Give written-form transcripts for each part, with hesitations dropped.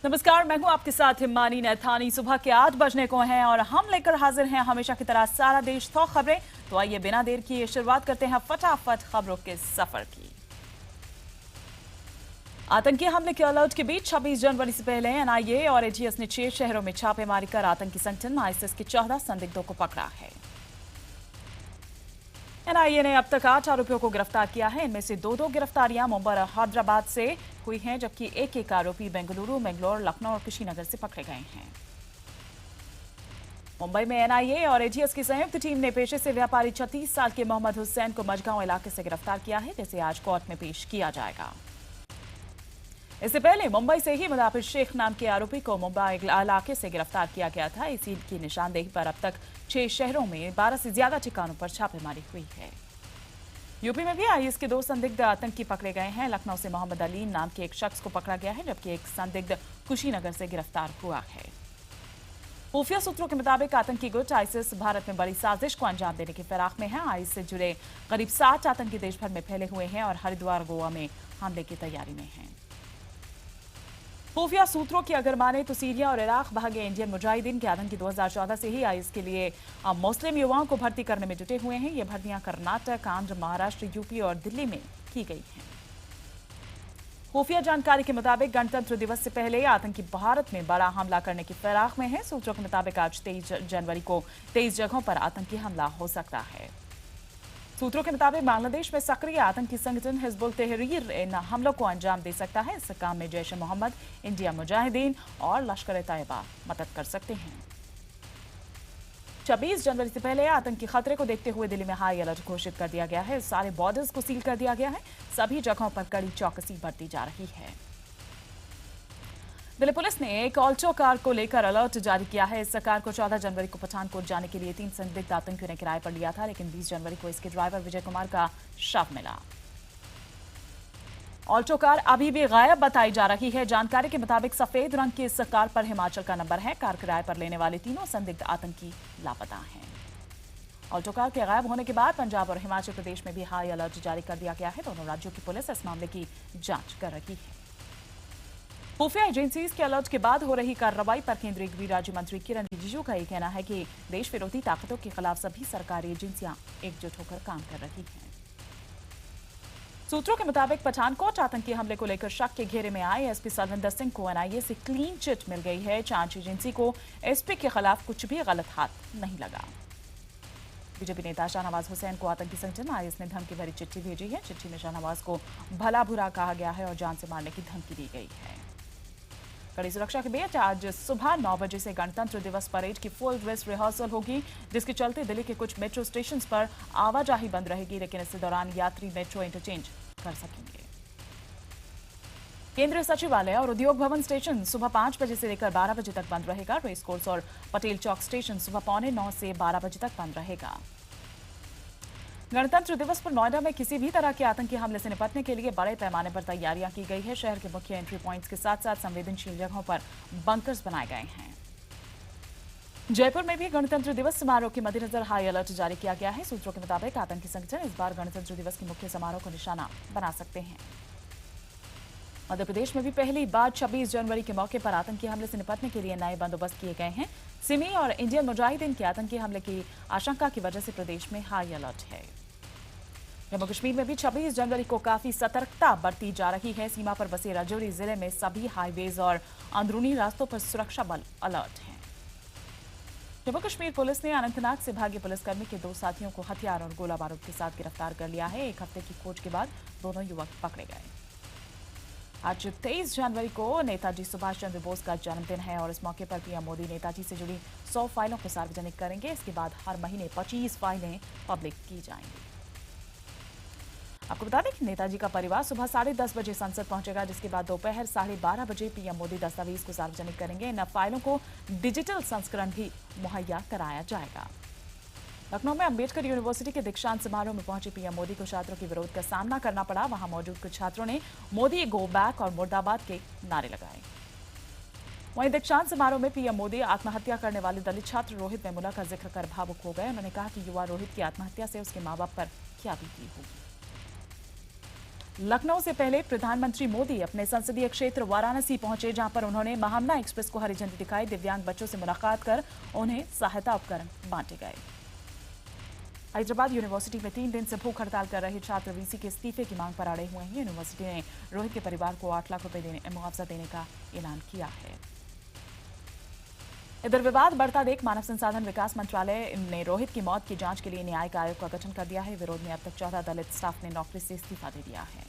नमस्कार, मैं हूं आपके साथ हिमानी नैथानी। सुबह के 8 बजने को हैं और हम लेकर हाजिर हैं हमेशा की तरह सारा देश थोक खबरें। तो आइए बिना देर किए शुरुआत करते हैं फटाफट खबरों के सफर की। आतंकी हमले के अलर्ट के बीच 26 जनवरी से पहले एनआईए और एटीएस ने 6 शहरों में छापेमारी कर आतंकी संगठन आईएसआईएस के 14 संदिग्धों को पकड़ा है। एनआईए ने अब तक 8 आरोपियों को गिरफ्तार किया है। इनमें से दो गिरफ्तारियां मुंबई और हैदराबाद से हुई हैं, जबकि एक आरोपी बेंगलुरु, मैंगलोर, लखनऊ और कुशीनगर से पकड़े गए हैं। मुंबई में एनआईए और एटीएस की संयुक्त टीम ने पेशे से व्यापारी 36 साल के मोहम्मद हुसैन को मझगांव इलाके से गिरफ्तार किया है, जिसे आज कोर्ट में पेश किया जाएगा। इससे पहले मुंबई से ही मुदाफिर शेख नाम के आरोपी को मुंबई इलाके से गिरफ्तार किया गया था। इसी की निशानदेही पर अब तक 6 शहरों में 12 से ज्यादा ठिकानों पर छापेमारी हुई है। यूपी में भी आईएस के 2 संदिग्ध आतंकी पकड़े गए हैं। लखनऊ से मोहम्मद अली नाम के एक शख्स को पकड़ा गया है, जबकि एक संदिग्ध कुशीनगर से गिरफ्तार हुआ है। खुफिया सूत्रों के मुताबिक आतंकी गुट आईएसआईएस भारत में बड़ी साजिश को अंजाम देने की फिराक में है। आईएस से जुड़े करीब 60 आतंकी देश भर में फैले हुए हैं और हरिद्वार, गोवा में हमले की तैयारी में हैं। खुफिया सूत्रों की अगर माने तो सीरिया और इराक भागे इंडियन मुजाहिदीन के आतंकी 2014 से ही आईएस के लिए मुस्लिम युवाओं को भर्ती करने में जुटे हुए हैं। ये भर्तियां कर्नाटक, आंध्र, महाराष्ट्र, यूपी और दिल्ली में की गई हैं। खुफिया जानकारी के मुताबिक गणतंत्र दिवस से पहले आतंकी भारत में बड़ा हमला करने की फिराक में है। सूत्रों के मुताबिक आज 23 जनवरी को 23 जगहों पर आतंकी हमला हो सकता है। सूत्रों के मुताबिक बांग्लादेश में सक्रिय आतंकी संगठन हिजबुल तहरीर इन हमलों को अंजाम दे सकता है। इस काम में जैश ए मोहम्मद, इंडिया मुजाहिदीन और लश्कर ए तैयबा मदद कर सकते हैं। 26 जनवरी से पहले आतंकी खतरे को देखते हुए दिल्ली में हाई अलर्ट घोषित कर दिया गया है। सारे बॉर्डर्स को सील कर दिया गया है। सभी जगहों पर कड़ी चौकसी बरती जा रही है। दिल्ली पुलिस ने एक ऑल्टो कार को लेकर अलर्ट जारी किया है। इस कार को 14 जनवरी को पठानकोट जाने के लिए 3 संदिग्ध आतंकियों ने किराए पर लिया था, लेकिन 20 जनवरी को इसके ड्राइवर विजय कुमार का शव मिला। ऑल्टो कार अभी भी गायब बताई जा रही है। जानकारी के मुताबिक सफेद रंग की इस कार पर हिमाचल का नंबर है। कार किराए पर लेने वाले तीनों संदिग्ध आतंकी लापता हैं। ऑल्टो कार के गायब होने के बाद पंजाब और हिमाचल प्रदेश में भी हाई अलर्ट जारी कर दिया गया है। दोनों राज्यों की पुलिस इस मामले की जांच कर रही है। खुफिया एजेंसीज के अलर्ट के बाद हो रही कार्रवाई पर केंद्रीय गृह राज्य मंत्री किरण रिजिजू का यह कहना है कि देश विरोधी ताकतों के खिलाफ सभी सरकारी एजेंसियां एकजुट होकर काम कर रही हैं। सूत्रों के मुताबिक पठानकोट आतंकी हमले को लेकर शक के घेरे में आए एसपी सलविंदर सिंह को एनआईए से क्लीन चिट मिल गई है। जांच एजेंसी को एसपी के खिलाफ कुछ भी गलत हाथ नहीं लगा। बीजेपी नेता शाहनवाज हुसैन को आतंकी संगठन आईएस ने धमकी भरी चिट्ठी भेजी है। चिट्ठी में शाहनवाज को भला बुरा कहा गया है और जान से मारने की धमकी दी गई है। कड़ी सुरक्षा के बीच आज सुबह 9 बजे से गणतंत्र दिवस परेड की फुल ड्रेस रिहर्सल होगी, जिसके चलते दिल्ली के कुछ मेट्रो स्टेशन पर आवाजाही बंद रहेगी, लेकिन इस दौरान यात्री मेट्रो इंटरचेंज कर सकेंगे। केंद्रीय सचिवालय और उद्योग भवन स्टेशन सुबह 5 बजे से लेकर 12 बजे तक बंद रहेगा। रेस कोर्स और पटेल चौक स्टेशन सुबह 8:45 से 12 बजे तक बंद रहेगा। गणतंत्र दिवस पर नोएडा में किसी भी तरह के आतंकी हमले से निपटने के लिए बड़े पैमाने पर तैयारियां की गई है। शहर के मुख्य एंट्री पॉइंट्स के साथ साथ संवेदनशील जगहों पर बंकर्स बनाए गए हैं। जयपुर में भी गणतंत्र दिवस समारोह के मद्देनजर हाई अलर्ट जारी किया गया है। सूत्रों के मुताबिक आतंकी संगठन इस बार गणतंत्र दिवस के मुख्य समारोह को निशाना बना सकते हैं। मध्य प्रदेश में भी पहली बार 26 जनवरी के मौके पर आतंकी हमले से निपटने के लिए नए बंदोबस्त किए गए हैं। सिमी और इंडियन मुजाहिदीन के आतंकी हमले की आशंका की वजह से प्रदेश में हाई अलर्ट है। जम्मू कश्मीर में भी 26 जनवरी को काफी सतर्कता बरती जा रही है। सीमा पर बसे राजौरी जिले में सभी हाईवेज और अंदरूनी रास्तों पर सुरक्षा बल अलर्ट हैं। जम्मू कश्मीर पुलिस ने अनंतनाग से भागे पुलिसकर्मी के 2 साथियों को हथियार और गोला बारूद के साथ गिरफ्तार कर लिया है। 1 हफ्ते की खोज के बाद दोनों युवक पकड़े गए। आज 23 जनवरी को नेताजी सुभाष चंद्र बोस का जन्मदिन है और इस मौके पर पीएम मोदी नेताजी से जुड़ी 100 फाइलों को सार्वजनिक करेंगे। इसके बाद हर महीने 25 फाइलें पब्लिक की जाएंगी। आपको बता दें कि नेताजी का परिवार सुबह 10:30 बजे संसद पहुंचेगा, जिसके बाद दोपहर 12:30 बजे पीएम मोदी दस्तावेज को सार्वजनिक करेंगे। इन फाइलों को डिजिटल संस्करण भी मुहैया कराया जाएगा। लखनऊ में अंबेडकर यूनिवर्सिटी के दीक्षांत समारोह में पहुंचे पीएम मोदी को छात्रों के विरोध का सामना करना पड़ा। वहां मौजूद कुछ छात्रों ने मोदी गो बैक और मुर्दाबाद के नारे लगाए। वहीं दीक्षांत समारोह में पीएम मोदी आत्महत्या करने वाले दलित छात्र रोहित वेमुला का जिक्र कर भावुक हो गए। उन्होंने कहा कि युवा रोहित की आत्महत्या से उसके मां बाप पर क्या बीती होगी। लखनऊ से पहले प्रधानमंत्री मोदी अपने संसदीय क्षेत्र वाराणसी पहुंचे, जहां पर उन्होंने महामना एक्सप्रेस को हरी झंडी दिखाई। दिव्यांग बच्चों से मुलाकात कर उन्हें सहायता उपकरण बांटे गए। हैदराबाद यूनिवर्सिटी में 3 दिन से भूख हड़ताल कर रहे छात्र वीसी के इस्तीफे की मांग पर अड़े हुए हैं। यूनिवर्सिटी ने रोहित के परिवार को 8 लाख रुपए मुआवजा देने का ऐलान किया है। इधर विवाद बढ़ता देख मानव संसाधन विकास मंत्रालय ने रोहित की मौत की जांच के लिए न्यायिक आयोग का गठन कर दिया है। विरोध में अब तक 14 दलित स्टाफ ने नौकरी से इस्तीफा दे दिया है।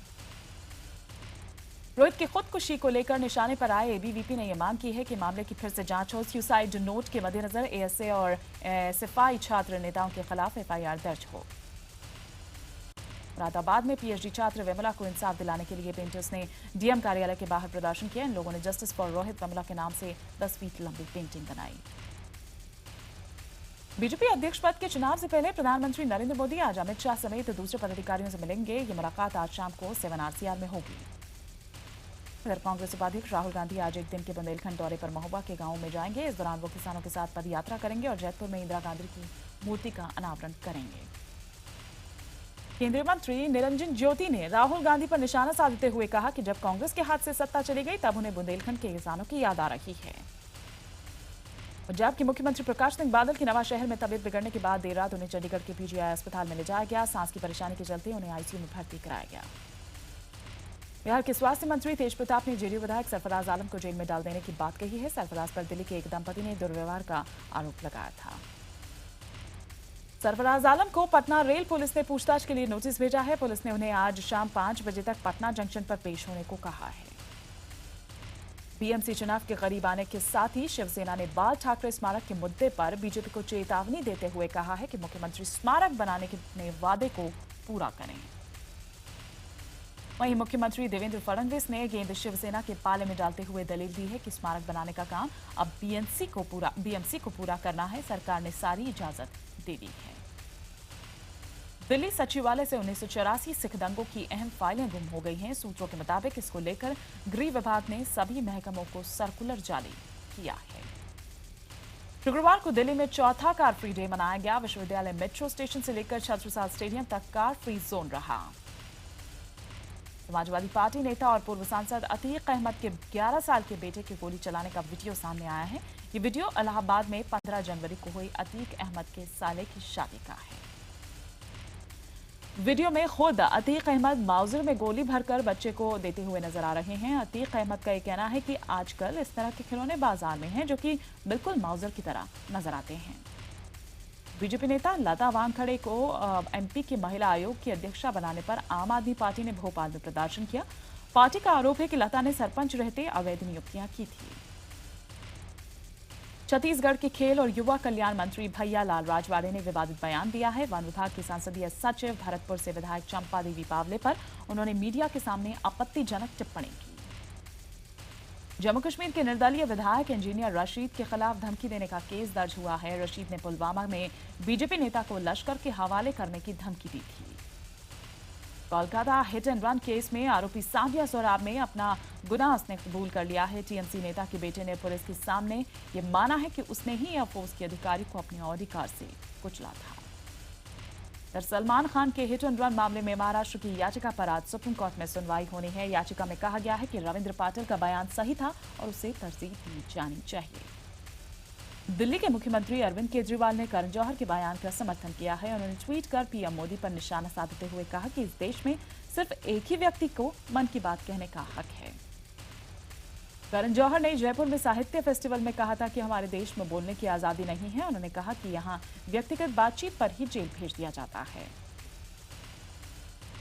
रोहित की खुदकुशी को लेकर निशाने पर आए एबीवीपी ने यह मांग की है कि मामले की फिर से जांच हो। सुसाइड नोट के मद्देनजर एएसए और सिपाही छात्र नेताओं के खिलाफ एफआईआर दर्ज हो। मुरादाबाद में पीएचडी छात्र विमला को इंसाफ दिलाने के लिए पेंटर्स ने डीएम कार्यालय के बाहर प्रदर्शन किया। इन लोगों ने जस्टिस फॉर रोहित विमला के नाम से 10 फीट लंबी पेंटिंग बनाई। बीजेपी अध्यक्ष पद के चुनाव से पहले प्रधानमंत्री नरेंद्र मोदी आज अमित शाह समेत दूसरे पदाधिकारियों से मिलेंगे। ये मुलाकात आज शाम को 7 RCR में होगी। इधर कांग्रेस उपाध्यक्ष राहुल गांधी आज एक दिन के बुंदेलखंड दौरे पर महोबा के गांव में जाएंगे। इस दौरान वो किसानों के साथ पदयात्रा करेंगे और जयपुर में इंदिरा गांधी की मूर्ति का अनावरण करेंगे। केंद्रीय मंत्री निरंजन ज्योति ने राहुल गांधी पर निशाना साधते हुए कहा कि जब कांग्रेस के हाथ से सत्ता चली गई तब उन्हें बुंदेलखंड के किसानों की याद आ रही है। पंजाब के मुख्यमंत्री प्रकाश सिंह बादल की नवा शहर में तबीयत बिगड़ने के बाद देर रात उन्हें चंडीगढ़ के पीजीआई अस्पताल में ले जाया गया। सांस की परेशानी के चलते उन्हें आईसीयू में भर्ती कराया गया। बिहार के स्वास्थ्य मंत्री तेज प्रताप ने जेडीयू विधायक सरफराज आलम को जेल में डाल देने की बात कही है। सरफराज पर दिल्ली के एक दंपति ने दुर्व्यवहार का आरोप लगाया था। सरफराज आलम को पटना रेल पुलिस ने पूछताछ के लिए नोटिस भेजा है। पुलिस ने उन्हें आज शाम 5 बजे तक पटना जंक्शन पर पेश होने को कहा है। बीएमसी चुनाव के करीब आने के साथ ही शिवसेना ने बाल ठाकरे स्मारक के मुद्दे पर बीजेपी को चेतावनी देते हुए कहा है कि मुख्यमंत्री स्मारक बनाने के अपने वादे को पूरा करें। वहीं मुख्यमंत्री देवेंद्र फडणवीस ने गेंद शिवसेना के पाले में डालते हुए दलील दी है कि स्मारक बनाने का काम अब बीएमसी को पूरा करना है। सरकार ने सारी इजाजत दे दी है। दिल्ली सचिवालय से 1984 सिख दंगों की अहम फाइलें गुम हो गई हैं। सूत्रों के मुताबिक इसको लेकर गृह विभाग ने सभी महकमों को सर्कुलर जारी किया है। शुक्रवार को दिल्ली में चौथा कार फ्री डे मनाया गया। विश्वविद्यालय मेट्रो स्टेशन से लेकर छत्र प्रसाद स्टेडियम तक कार फ्री जोन रहा। समाजवादी पार्टी नेता और पूर्व सांसद अतीक अहमद के 11 साल के बेटे की गोली चलाने का वीडियो सामने आया है। ये वीडियो इलाहाबाद में 15 जनवरी को हुई अतीक अहमद के साले की शादी का है। वीडियो में खुद अतीक अहमद माउजर में गोली भरकर बच्चे को देते हुए नजर आ रहे हैं। अतीक अहमद का यह कहना है कि आजकल इस तरह के खिलौने बाजार में हैं जो कि बिल्कुल माउजर की तरह नजर आते हैं। बीजेपी नेता लता वानखड़े को एमपी के महिला आयोग की अध्यक्षा बनाने पर आम आदमी पार्टी ने भोपाल में प्रदर्शन किया। पार्टी का आरोप है कि लता ने सरपंच रहते अवैध नियुक्तियां की थी। छत्तीसगढ़ के खेल और युवा कल्याण मंत्री भैया लाल राजवाड़े ने विवादित बयान दिया है। वन विभाग की संसदीय सचिव भरतपुर से विधायक चंपा देवी पावले पर उन्होंने मीडिया के सामने आपत्तिजनक टिप्पणी की। जम्मू कश्मीर के निर्दलीय विधायक इंजीनियर रशीद के खिलाफ धमकी देने का केस दर्ज हुआ है। रशीद ने पुलवामा में बीजेपी नेता को लश्कर के हवाले करने की धमकी दी थी। Kolkata hit and run case में आरोपी सादिया सोराब ने अपना गुनाह उसने कबूल कर लिया है। टीएमसी नेता के बेटे ने पुलिस के सामने ये माना है कि उसने ही एयरफोर्स के अधिकारी को अपनी ऑडी कार से कुचला था। सलमान खान के हिट एंड रन मामले में महाराष्ट्र की याचिका पर आज सुप्रीम कोर्ट में सुनवाई होनी है। याचिका में कहा गया है कि रविंद्र पाटिल का बयान सही था और उसे तरजीह दी जानी चाहिए। दिल्ली के मुख्यमंत्री अरविंद केजरीवाल ने करण जौहर के बयान का समर्थन किया है। उन्होंने ट्वीट कर पीएम मोदी पर निशाना साधते हुए कहा कि इस देश में सिर्फ एक ही व्यक्ति को मन की बात कहने का हक है। करण जौहर ने जयपुर में साहित्य फेस्टिवल में कहा था कि हमारे देश में बोलने की आजादी नहीं है। उन्होंने कहा कि यहां व्यक्तिगत बातचीत पर ही जेल भेज दिया जाता है।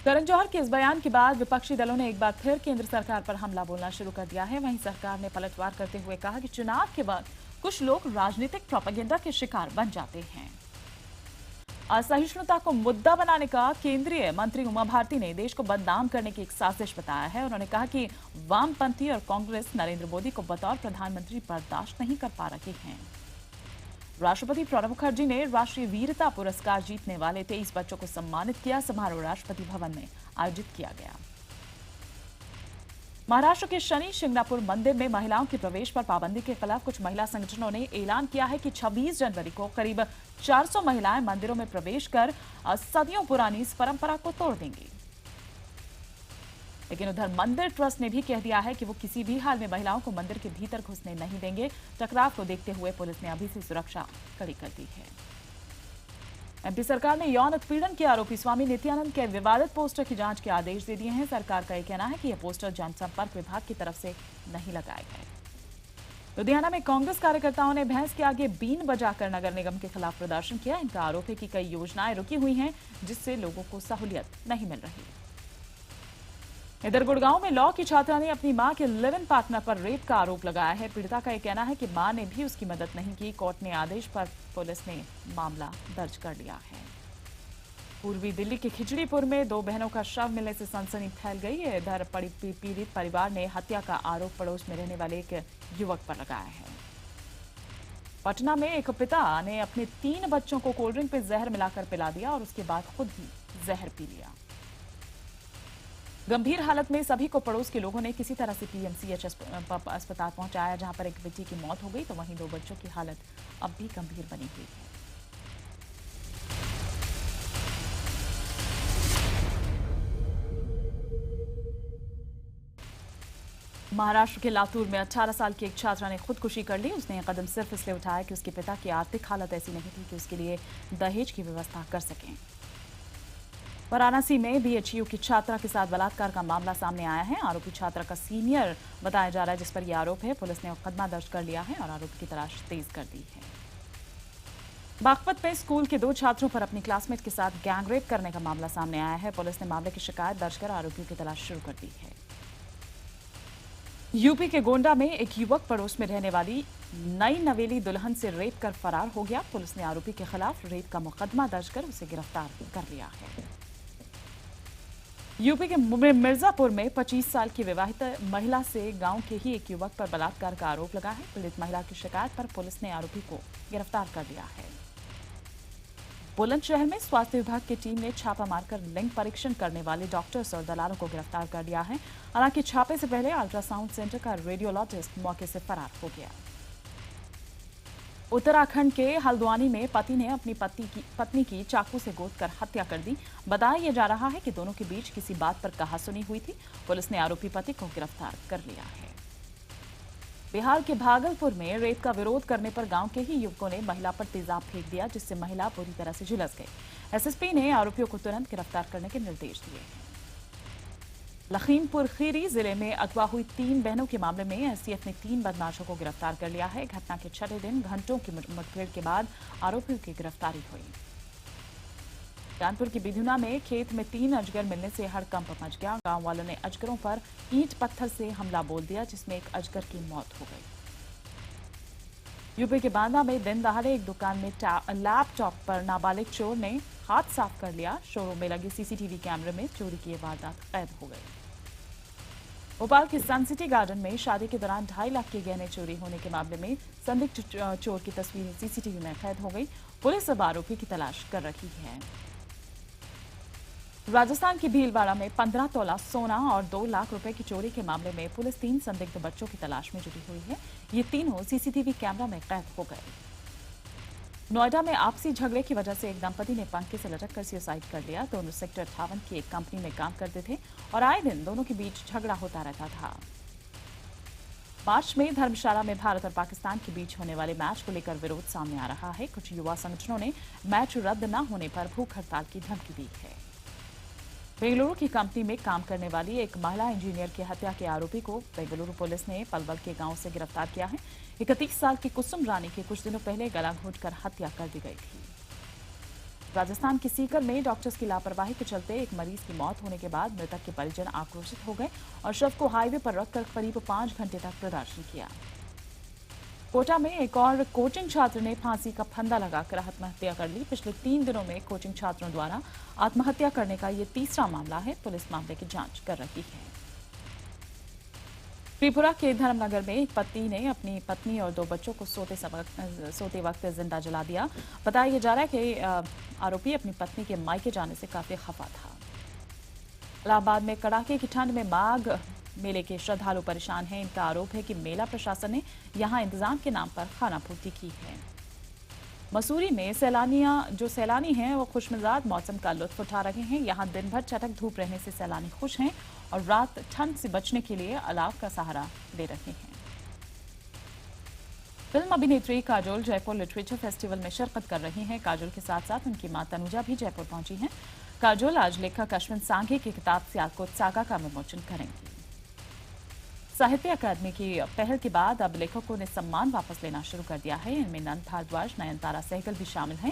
करण जौहर के इस बयान के बाद विपक्षी दलों ने एक बार फिर केंद्र सरकार पर हमला बोलना शुरू कर दिया है। वहीं सरकार ने पलटवार करते हुए कहा कि चुनाव के बाद कुछ लोग राजनीतिक प्रोपेगेंडा के शिकार बन जाते हैं। असहिष्णुता को मुद्दा बनाने का केंद्रीय मंत्री उमा भारती ने देश को बदनाम करने की एक साजिश बताया है। उन्होंने कहा कि वामपंथी और कांग्रेस नरेंद्र मोदी को बतौर प्रधानमंत्री बर्दाश्त नहीं कर पा रही हैं। राष्ट्रपति प्रणब मुखर्जी ने राष्ट्रीय वीरता पुरस्कार जीतने वाले 23 बच्चों को सम्मानित किया। समारोह राष्ट्रपति भवन में आयोजित किया गया। महाराष्ट्र के शनि शिंगणापुर मंदिर में महिलाओं के प्रवेश पर पाबंदी के खिलाफ कुछ महिला संगठनों ने ऐलान किया है कि 26 जनवरी को करीब 400 महिलाएं मंदिरों में प्रवेश कर सदियों पुरानी इस परंपरा को तोड़ देंगी। लेकिन उधर मंदिर ट्रस्ट ने भी कह दिया है कि वो किसी भी हाल में महिलाओं को मंदिर के भीतर घुसने नहीं देंगे। टकराव को देखते हुए पुलिस ने अभी से सुरक्षा कड़ी कर दी है। एमपी सरकार ने यौन उत्पीड़न के आरोपी स्वामी नित्यानंद के विवादित पोस्टर की जांच के आदेश दे दिए हैं। सरकार का यह कहना है कि यह पोस्टर जनसंपर्क विभाग की तरफ से नहीं लगाए गए। लुधियाना में कांग्रेस कार्यकर्ताओं ने भैंस के आगे बीन बजाकर नगर निगम के खिलाफ प्रदर्शन किया। इनका आरोप है कि कई योजनाएं रुकी हुई हैं, जिससे लोगों को सहूलियत नहीं मिल रही। इधर गुड़गांव में लॉ की छात्रा ने अपनी मां के लिव इन पार्टनर पर रेप का आरोप लगाया है। पीड़िता का यह कहना है कि मां ने भी उसकी मदद नहीं की। कोर्ट ने आदेश पर पुलिस ने मामला दर्ज कर लिया है। पूर्वी दिल्ली के खिचड़ीपुर में 2 बहनों का शव मिलने से सनसनी फैल गई है। इधर पीड़ित परिवार ने हत्या का आरोप पड़ोस में रहने वाले एक युवक पर लगाया है। पटना में एक पिता ने अपने 3 बच्चों को कोल्ड ड्रिंक में जहर मिलाकर पिला दिया और उसके बाद खुद भी जहर पी लिया। गंभीर हालत में सभी को पड़ोस के लोगों ने किसी तरह से पीएमसीएच अस्पताल पहुंचाया, जहां पर एक बेटी की मौत हो गई तो वहीं 2 बच्चों की हालत अब भी गंभीर बनी हुई है। महाराष्ट्र के लातूर में 18 साल की एक छात्रा ने खुदकुशी कर ली। उसने यह कदम सिर्फ इसलिए उठाया कि उसके पिता की आर्थिक हालत ऐसी नहीं थी कि उसके लिए दहेज की व्यवस्था कर सकें। वाराणसी में बीएचयू की छात्रा के साथ बलात्कार का मामला सामने आया है। आरोपी छात्रा का सीनियर बताया जा रहा है, जिस पर यह आरोप है। पुलिस ने मुकदमा दर्ज कर लिया है और आरोपी की तलाश तेज कर दी है। बागपत में स्कूल के 2 छात्रों पर अपनी क्लासमेट के साथ गैंगरेप करने का मामला सामने आया है। पुलिस ने मामले की शिकायत दर्ज कर आरोपियों की तलाश शुरू कर दी है। यूपी के गोंडा में एक युवक पड़ोस में रहने वाली नई नवेली दुल्हन से रेप कर फरार हो गया। पुलिस ने आरोपी के खिलाफ रेप का मुकदमा दर्ज कर उसे गिरफ्तार कर लिया है। यूपी के मिर्जापुर में 25 साल की विवाहित महिला से गांव के ही एक युवक पर बलात्कार का आरोप लगा है। पीड़ित महिला की शिकायत पर पुलिस ने आरोपी को गिरफ्तार कर लिया है। बुलंदशहर में स्वास्थ्य विभाग की टीम ने छापा मारकर लिंग परीक्षण करने वाले डॉक्टर्स और दलालों को गिरफ्तार कर लिया है। हालांकि छापे से पहले अल्ट्रासाउंड सेंटर का रेडियोलॉजिस्ट मौके से फरार हो गया। उत्तराखंड के हल्द्वानी में पति ने अपनी पत्नी की चाकू से गोदकर हत्या कर दी। बताया जा रहा है कि दोनों के बीच किसी बात पर कहासुनी हुई थी। पुलिस ने आरोपी पति को गिरफ्तार कर लिया है। बिहार के भागलपुर में रेप का विरोध करने पर गांव के ही युवकों ने महिला पर तेजाब फेंक दिया, जिससे महिला पूरी तरह से झुलस गई। एसएसपी ने आरोपियों को तुरंत गिरफ्तार करने के निर्देश दिए हैं। लखीमपुर खीरी जिले में अगवा हुई 3 बहनों के मामले में एसटीएफ ने 3 बदमाशों को गिरफ्तार कर लिया है। घटना के 6 दिन घंटों की मुठभेड़ के बाद आरोपियों की गिरफ्तारी हुई। कानपुर की बिधुना में खेत में 3 अजगर मिलने से हड़कंप मच गया। गांव वालों ने अजगरों पर ईंट पत्थर से हमला बोल दिया, जिसमें एक अजगर की मौत हो गई। यूपी के बांदा में दिन दहाड़े एक दुकान में लैपटॉप पर नाबालिग चोर ने हाथ साफ कर लिया। शोरूम में लगे सीसीटीवी कैमरे में चोरी की वारदात कैद हो गई। भोपाल के सन सिटी गार्डन में शादी के दौरान 2.5 लाख के गहने चोरी होने के मामले में संदिग्ध चोर की तस्वीरें सीसीटीवी में कैद हो गई। पुलिस अब आरोपी की तलाश कर रही है। राजस्थान की भीलवाड़ा में 15 तोला सोना और 2 लाख रुपए की चोरी के मामले में पुलिस 3 संदिग्ध बच्चों की तलाश में जुटी हुई है। ये तीनों सीसीटीवी कैमरा में कैद हो गए। नोएडा में आपसी झगड़े की वजह से एक दंपति ने पंखे से लटककर सुसाइड कर लिया। दोनों सेक्टर 58 की एक कंपनी में काम करते थे और आए दिन दोनों के बीच झगड़ा होता रहता था। मार्च में धर्मशाला में भारत और पाकिस्तान के बीच होने वाले मैच को लेकर विरोध सामने आ रहा है। कुछ युवा संगठनों ने मैच रद्द न होने पर भूख हड़ताल की धमकी दी है। बेंगलुरु की कंपनी में काम करने वाली एक महिला इंजीनियर की हत्या के आरोपी को बेंगलुरु पुलिस ने पलवल के गांव से गिरफ्तार किया है। 31 साल की कुसुम रानी की कुछ दिनों पहले गला घोंटकर हत्या कर दी गई थी। राजस्थान के सीकर में डॉक्टर्स की लापरवाही के चलते एक मरीज की मौत होने के बाद मृतक के परिजन आक्रोशित हो गए और शव को हाईवे पर रखकर करीब 5 घंटे तक प्रदर्शन किया। कोटा में एक और कोचिंग छात्र ने फांसी का फंदा लगाकर आत्महत्या कर ली। पिछले 3 दिनों में कोचिंग छात्रों द्वारा आत्महत्या करने का ये तीसरा मामला है। पुलिस मामले की जांच कर रही है। त्रिपुरा के धर्मनगर में एक पति ने अपनी पत्नी और 2 बच्चों को सोते वक्त जिंदा जला दिया। बताया जा रहा है कि आरोपी अपनी पत्नी के मायके जाने से काफी खफा था। इलाहाबाद में कड़ाके की ठंड में माघ मेले के श्रद्धालु परेशान हैं। इनका आरोप है कि मेला प्रशासन ने यहां इंतजाम के नाम पर खानापूर्ति की है। मसूरी में सैलानी हैं वो खुशमिजाज मौसम का लुत्फ उठा रहे हैं। यहाँ दिन भर चटक धूप रहने से सैलानी खुश हैं और रात ठंड से बचने के लिए अलाव का सहारा ले रहे हैं। फिल्म अभिनेत्री काजोल जयपुर लिटरेचर फेस्टिवल में शिरकत कर रही हैं। काजोल के साथ साथ उनकी मां तनुजा भी जयपुर पहुंची हैं। काजोल आज लेखक अश्विन सांघे की किताब सियालकोट सागा का विमोचन करेंगी। साहित्य अकादमी की पहल के बाद अब लेखकों ने सम्मान वापस लेना शुरू कर दिया है। इनमें नंद भारद्वाज, नयनतारा सहगल भी शामिल हैं।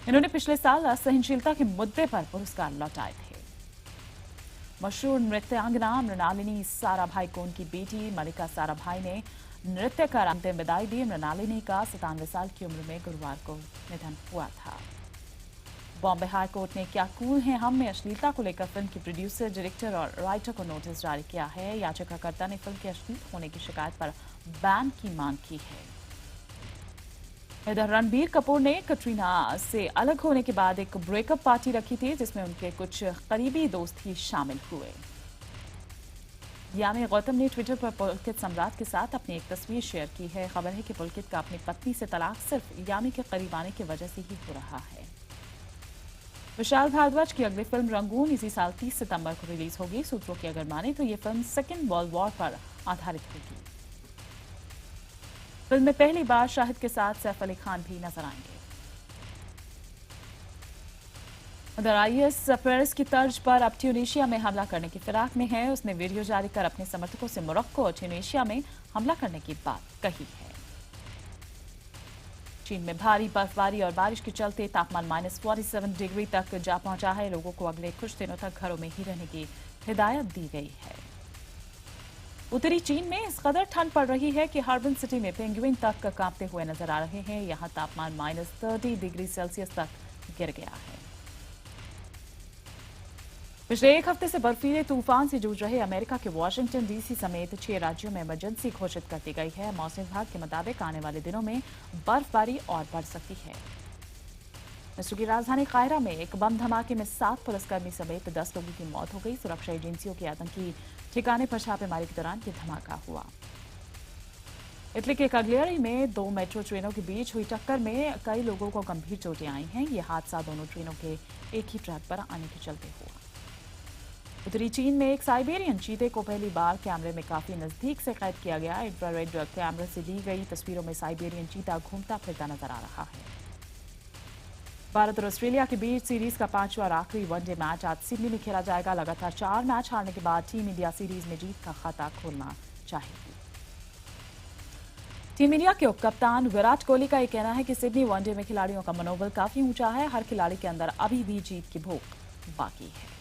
इन्होंने पिछले साल असहिष्णुता के मुद्दे पर पुरस्कार लौटाए थे। मशहूर नृत्यांगना मृणालिनी साराभाई को उनकी बेटी मलिका साराभाई ने नृत्य कर अंतिम विदाई दी। मृणालिनी का 97 साल की उम्र में गुरुवार को निधन हुआ था। बॉम्बे हाई कोर्ट ने क्या कूल हैं हम में अश्लीलता को लेकर फिल्म के प्रोड्यूसर, डायरेक्टर और राइटर को नोटिस जारी किया है। याचिकाकर्ता ने फिल्म के अश्लील होने की शिकायत पर बैन की मांग की है। इधर रणबीर कपूर ने कटरीना से अलग होने के बाद एक ब्रेकअप पार्टी रखी थी जिसमें उनके कुछ करीबी दोस्त ही शामिल हुए। यामी गौतम ने ट्विटर पर पुलकित सम्राट के साथ अपनी एक तस्वीर शेयर की है। खबर है कि पुलकित का अपनी पत्नी से तलाक सिर्फ यामी के करीब आने की वजह से ही हो रहा है। विशाल भारद्वाज की अगली फिल्म रंगून इसी साल 30 सितंबर को रिलीज होगी। सूत्रों की अगर माने तो ये फिल्म सेकेंड वर्ल्ड वॉर पर आधारित होगी। फिल्म में पहली बार शाहिद के साथ सैफ अली खान भी नजर आएंगे। उधर आईएस पेरिस की तर्ज पर अब ट्यूनीशिया में हमला करने की फिराक में है। उसने वीडियो जारी कर अपने समर्थकों से मोरक्को और ट्यूनीशिया में हमला करने की बात कही है। चीन में भारी बर्फबारी और बारिश के चलते तापमान -47 डिग्री तक जा पहुंचा है। लोगों को अगले कुछ दिनों तक घरों में ही रहने की हिदायत दी गई है। उत्तरी चीन में इस कदर ठंड पड़ रही है कि हार्बन सिटी में पेंगुइन तक कांपते हुए नजर आ रहे हैं। यहां तापमान -30 डिग्री सेल्सियस तक गिर गया है। पिछले एक हफ्ते से बर्फीले तूफान से जूझ रहे अमेरिका के वाशिंगटन डीसी समेत 6 राज्यों में इमरजेंसी घोषित कर दी गई है। मौसम विभाग के मुताबिक आने वाले दिनों में बर्फबारी और बढ़ सकती है। मिस्र की राजधानी कायरा में एक बम धमाके में 7 पुलिसकर्मी समेत 10 लोगों की मौत हो गई। सुरक्षा एजेंसियों के आतंकी ठिकाने पर छापेमारी के दौरान यह धमाका हुआ। इटली के कग्लियरी में 2 मेट्रो ट्रेनों के बीच हुई टक्कर में कई लोगों को गंभीर चोटें आई हैं। यह हादसा दोनों ट्रेनों के एक ही ट्रैक पर आने के चलते हुआ। उत्तरी चीन में एक साइबेरियन चीते को पहली बार कैमरे में काफी नजदीक से कैद किया गया। इंफ्रारेड कैमरे से ली गई तस्वीरों में साइबेरियन चीता घूमता फिरता नजर आ रहा है। भारत और ऑस्ट्रेलिया के बीच सीरीज का 5वां और आखिरी वनडे मैच आज सिडनी में खेला जाएगा। लगातार 4 मैच हारने के बाद टीम इंडिया सीरीज में जीत का खाता खोलना चाहेगी। टीम इंडिया के उप कप्तान विराट कोहली का यह कहना है कि सिडनी वनडे में खिलाड़ियों का मनोबल काफी ऊंचा है। हर खिलाड़ी के अंदर अभी भी जीत की भूख बाकी है।